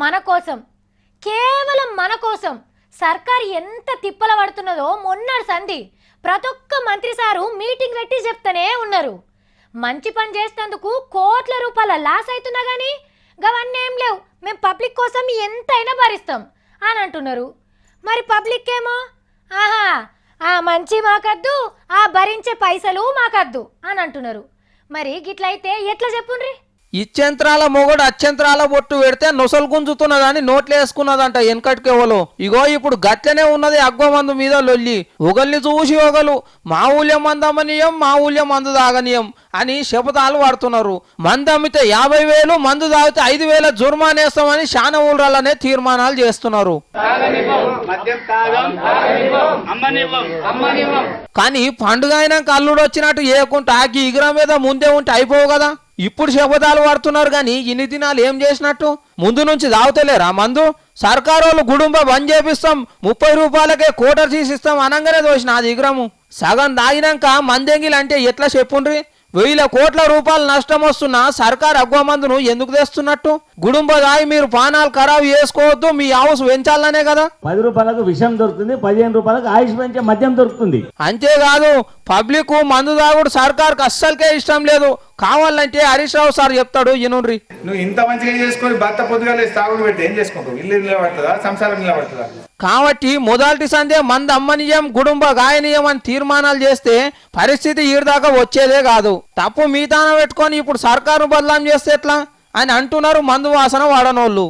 మన కోసం, కేవలం మన కోసం సర్కార్ ఎంత తిప్పల పడుతున్నదో మొన్నటి సంధి ప్రతి ఒక్క మంత్రి సారు మీటింగ్ పెట్టి చెప్తానే ఉన్నారు. మంచి పని చేసేందుకు కోట్ల రూపాయల లాస్ అవుతున్నా కానీ గవన్నీ ఏం లేవు, మేము పబ్లిక్ కోసం ఎంతైనా భరిస్తాం అని అంటున్నారు. మరి పబ్లిక్ ఏమో ఆహా ఆ మంచి మాకద్దు, ఆ భరించే పైసలు మాకద్దు అని అంటున్నారు. మరి గిట్లయితే ఎట్లా చెప్పుండ్రి? ఇచ్చెంత్రాల మొగడు అచ్చెంత్రాల బొట్టు పెడితే నొసలు గుంజుతున్నదని నోట్లు వేసుకున్నదంట వెనకటికెవలు. ఇగో ఇప్పుడు గట్లనే ఉన్నది అగ్వ మందు మీద లొల్లి. ఒకల్ని చూసి ఒకలు మా ఊళ్ళం మందు అమ్మనీయం, మా ఊళ్ళం మందు తాగనీయం అని శపథాలు వాడుతున్నారు. మందు అమ్మితే 50,000, మందు తాగితే 5,000 జుర్మానేస్తామని శాన ఊళ్ళనే తీర్మానాలు చేస్తున్నారు. కానీ పండుగ అయినాక అల్లుడు వచ్చినట్టు ఏకుంటా ఇగుర మీద ముందే ఉంటే అయిపోవు కదా. ఇప్పుడు శపథాలు పడుతున్నారు కానీ ఇన్ని దినాలు ఏం చేసినట్టు? ముందు నుంచి తాగుతలేరా మందు? సర్కారు వాళ్ళు గుడుంబ బంద్ చేపిస్తాం, 30 రూపాయలకే కోటర్ తీసిస్తాం అనగానే దోసిన అది ఇగ్రము. సగం తాగినాక మందెంగిలు అంటే ఎట్లా చెప్పుండ్రి? 1,000 కోట్ల రూపాయలు నష్టం వస్తున్నా సర్కార్ అగ్వ మందును ఎందుకు తెస్తున్నట్టు? గుడుంబ దాయి మీరు పానాలు ఖరాబు చేసుకోవద్దు, మీ హౌస్ పెంచాలనే కదా. 10 రూపాయలకు విషం దొరుకుతుంది, 15 రూపాయలకు ఆయుష్ పెంచే మద్యం దొరుకుతుంది. అంతేకాదు పబ్లిక్ మందు తాగుడు సర్కార్కి అస్సలకే ఇష్టం లేదు. కావాలంటే హరీష్ రావు సార్ చెప్తాడు ఇనుండ్రి. నువ్వు ఇంత మంచిగా చేసుకొని భర్త పొద్దుగా తాగుడు పెడితే ఏం చేసుకుంటావు? ఇల్లు నిలబడుతుందా? సంసారం నిలబడుతుందా? కాబట్టి మొదటి సందే మందు అమ్మనీయం, గుడుంబ గాయనీయం అని తీర్మానాలు చేస్తే పరిస్థితి ఈడదాకా వచ్చేదే కాదు. తప్పు మీతాన పెట్టుకొని ఇప్పుడు సర్కారు బదలాం చేస్తే ఎట్లా అని అంటున్నారు మందు వాసన వాడనోళ్ళు.